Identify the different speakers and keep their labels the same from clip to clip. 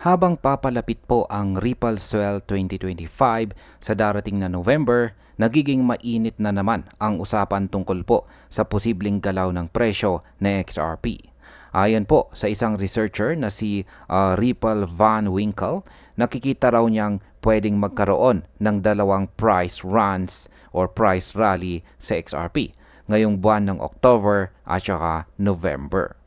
Speaker 1: Habang papalapit po ang Ripple Swell 2025 sa darating na November, nagiging mainit na naman ang usapan tungkol po sa posibleng galaw ng presyo ng XRP. Ayon po sa isang researcher na si Ripple Van Winkle, nakikita raw niyang pwedeng magkaroon ng dalawang price runs or price rally sa XRP ngayong buwan ng October at saka November.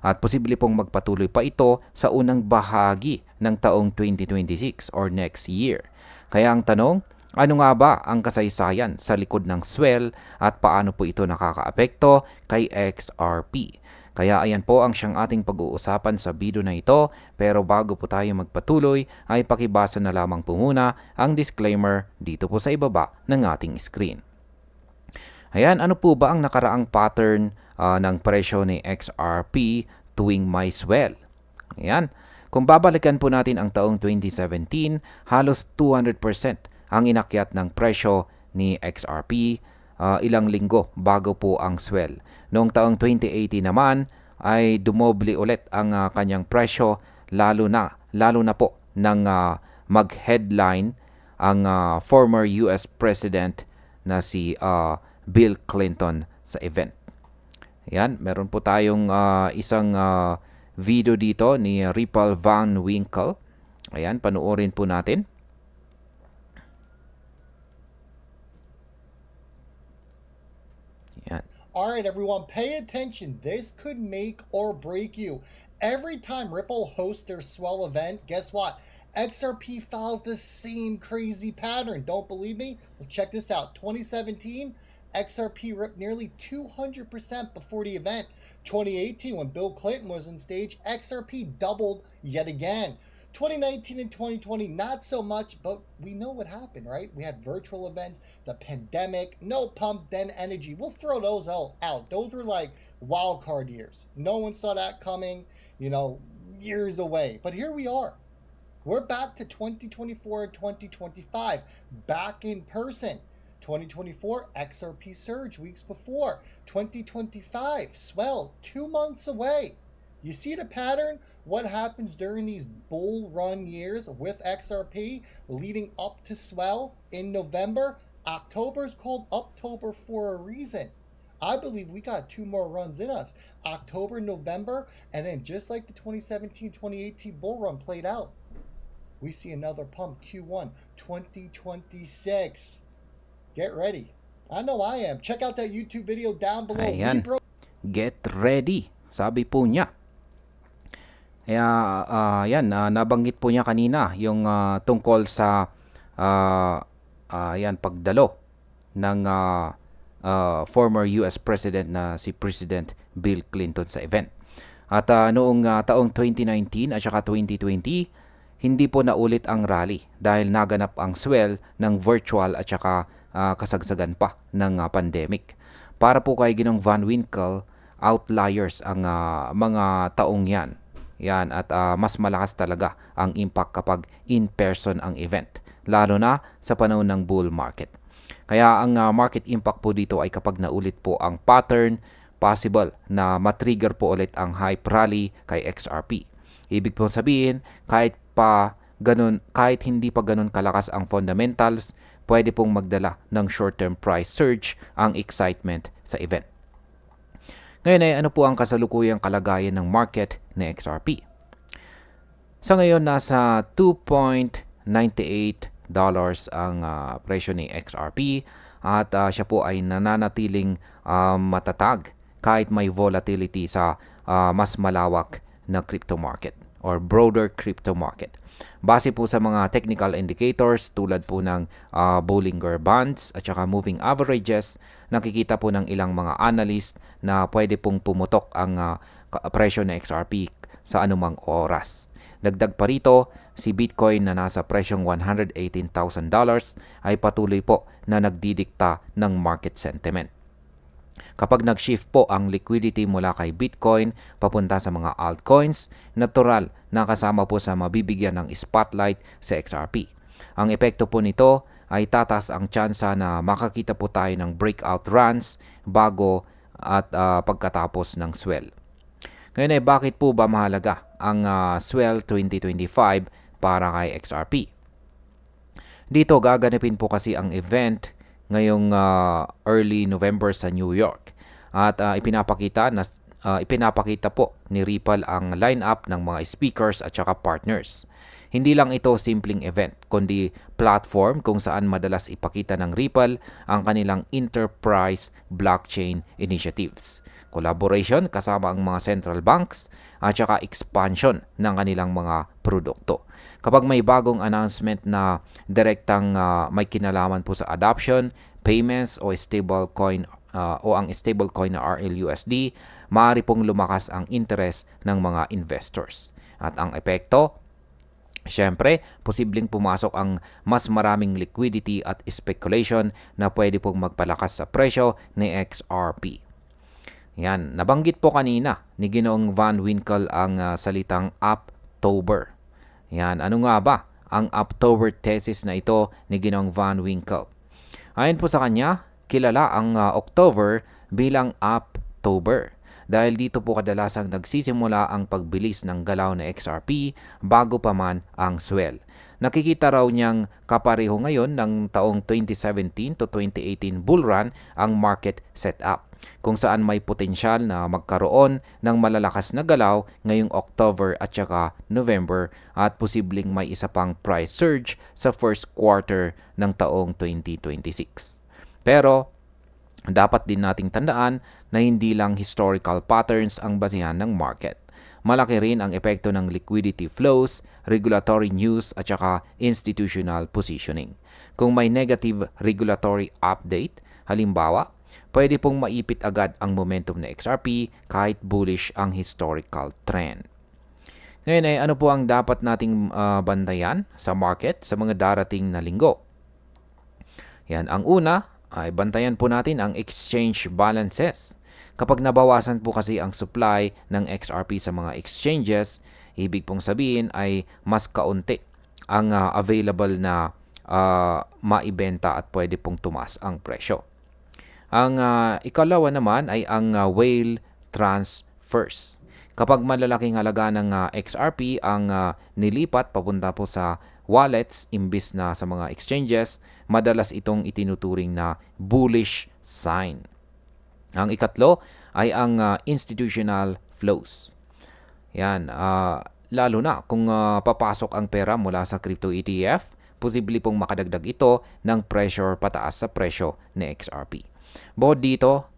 Speaker 1: At posible pong magpatuloy pa ito sa unang bahagi ng taong 2026 or next year. Kaya ang tanong, ano nga ba ang kasaysayan sa likod ng swell at paano po ito nakakaapekto kay XRP? Kaya ayan po ang siyang ating pag-uusapan sa video na ito, pero bago po tayo magpatuloy ay pakibasa na lamang po muna ang disclaimer dito po sa ibaba ng ating screen. Ayan, ano po ba ang nakaraang pattern ng presyo ni XRP tuwing may swell? Ayan, kung babalikan po natin ang taong 2017, halos 200% ang inakyat ng presyo ni XRP ilang linggo bago po ang swell. Noong taong 2018 naman ay dumoble ulit ang kanyang presyo lalo na po nang mag-headline ang former US President na si Bill Clinton sa event. Yan, meron po tayong isang video dito ni Ripple Van Winkle. Ayan, panoorin po natin. Yan.
Speaker 2: All right, everyone, pay attention. This could make or break you. Every time Ripple hosts their swell event, guess what? XRP follows the same crazy pattern. Don't believe me? Well, check this out. 2017, XRP ripped nearly 200% before the event. 2018, when Bill Clinton was on stage, XRP doubled yet again. 2019 and 2020, not so much, but we know what happened, right? We had virtual events, the pandemic, no pump, then energy. We'll throw those all out. Those were like wild card years. No one saw that coming, years away. But here we are. We're back to 2024 and 2025, back in person. 2024 XRP surge weeks before. 2025 swell 2 months away. You see the pattern? What happens during these bull run years with XRP leading up to swell in November? October is called Uptober for a reason. I believe we got 2 more runs in us. October, November, and then just like the 2017-2018 bull run played out, we see another pump Q1 2026. Get ready. I know I am. Check out that YouTube video down below.
Speaker 1: Ayan, get ready, sabi po niya. Kaya yan, nabanggit po niya kanina yung tungkol sa pagdalo ng former US President na si President Bill Clinton sa event. At noong taong 2019 at saka 2020, hindi po naulit ang rally dahil naganap ang swell ng virtual at saka kasagsagan pa ng pandemic. Para po kay Ginong Van Winkle, outliers ang mga taong yan. Yan, at mas malakas talaga ang impact kapag in-person ang event, lalo na sa panahon ng bull market. Kaya ang market impact po dito ay kapag naulit po ang pattern, possible na matrigger po ulit ang hype rally kay XRP. Ibig po sabihin, kahit hindi pa ganun kalakas ang fundamentals, pwede pong magdala ng short-term price surge ang excitement sa event. Ngayon ay ano po ang kasalukuyang kalagayan ng market na XRP? Sa ngayon, nasa $2.98 ang presyo ni XRP at siya po ay nananatiling matatag kahit may volatility sa mas malawak na crypto market or broader crypto market. Base po sa mga technical indicators tulad po ng Bollinger Bands at saka moving averages, nakikita po ng ilang mga analyst na pwede pong pumutok ang presyo ng XRP sa anumang oras. Dagdag pa rito, si Bitcoin na nasa presyong $118,000 ay patuloy po na nagdidikta ng market sentiment. Kapag nag-shift po ang liquidity mula kay Bitcoin papunta sa mga altcoins, natural na kasama po sa mabibigyan ng spotlight sa XRP. Ang epekto po nito ay tataas ang tsansa na makakita po tayo ng breakout runs bago at pagkatapos ng swell. Ngayon ay bakit po ba mahalaga ang Swell 2025 para kay XRP? Dito gaganapin po kasi ang event ngayong early November sa New York. At ipinapakita po ni Ripple ang lineup ng mga speakers at saka partners. Hindi lang ito simpleng event, kundi platform kung saan madalas ipakita ng Ripple ang kanilang enterprise blockchain initiatives. Collaboration kasama ang mga central banks at saka expansion ng kanilang mga produkto. Kapag may bagong announcement na direktang may kinalaman po sa adoption, payments o stablecoin o ang stablecoin na RLUSD, maaari pong lumakas ang interest ng mga investors. At ang epekto, siyempre, posibleng pumasok ang mas maraming liquidity at speculation na pwede pong magpalakas sa presyo ni XRP. Yan, nabanggit po kanina ni Ginoong Van Winkle ang salitang Uptober. Yan, ano nga ba ang Uptober thesis na ito ni Ginoong Van Winkle? Ayon po sa kanya, kilala ang October bilang Uptober dahil dito po kadalasang nagsisimula ang pagbilis ng galaw na XRP bago pa man ang swell. Nakikita raw niyang kapareho ngayon ng taong 2017 to 2018 bull run ang market setup, kung saan may potensyal na magkaroon ng malalakas na galaw ngayong October at saka November at posibleng may isa pang price surge sa first quarter ng taong 2026. Pero dapat din nating tandaan na hindi lang historical patterns ang basihan ng market. Malaki rin ang epekto ng liquidity flows, regulatory news at saka institutional positioning. Kung may negative regulatory update, halimbawa, pwede pong maipit agad ang momentum ng XRP kahit bullish ang historical trend. Ngayon ay ano po ang dapat nating bantayan sa market sa mga darating na linggo? Yan, ang una ay bantayan po natin ang exchange balances. Kapag nabawasan po kasi ang supply ng XRP sa mga exchanges, ibig pong sabihin ay mas kaunti ang available na maibenta at pwede pong tumaas ang presyo. Ang ikalawa naman ay ang whale transfers. Kapag malalaking halaga ng XRP ang nilipat papunta po sa wallets imbis na sa mga exchanges, madalas itong itinuturing na bullish sign. Ang ikatlo ay ang institutional flows. Yan, lalo na kung papasok ang pera mula sa crypto ETF, posible pong makadagdag ito ng pressure pataas sa presyo ni XRP. Bukod dito,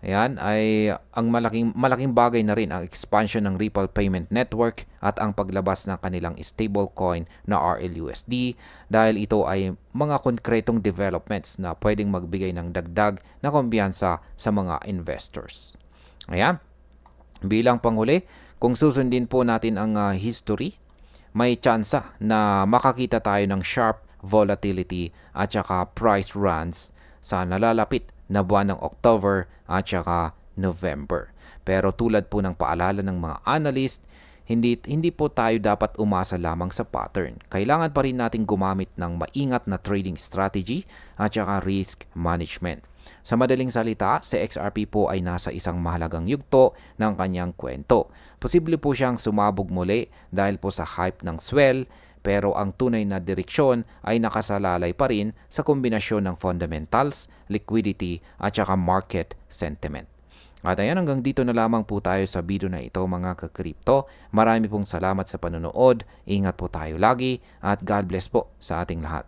Speaker 1: ayan, ay ang malaking bagay na rin ang expansion ng Ripple Payment Network at ang paglabas ng kanilang stablecoin na RLUSD dahil ito ay mga konkretong developments na pwedeng magbigay ng dagdag na kumpiyansa sa mga investors. Ayan, bilang panghuli, kung susundin po natin ang history, may tsansa na makakita tayo ng sharp volatility at saka price runs sa nalalapit na buwan ng October at saka November. Pero tulad po ng paalala ng mga analyst, hindi po tayo dapat umasa lamang sa pattern. Kailangan pa rin natin gumamit ng maingat na trading strategy at saka risk management. Sa madaling salita, si XRP po ay nasa isang mahalagang yugto ng kanyang kwento. Posible po siyang sumabog muli dahil po sa hype ng swell, pero ang tunay na direksyon ay nakasalalay pa rin sa kombinasyon ng fundamentals, liquidity at saka market sentiment. At ayan, hanggang dito na lamang po tayo sa video na ito mga ka-crypto. Marami pong salamat sa panonood, ingat po tayo lagi at God bless po sa ating lahat.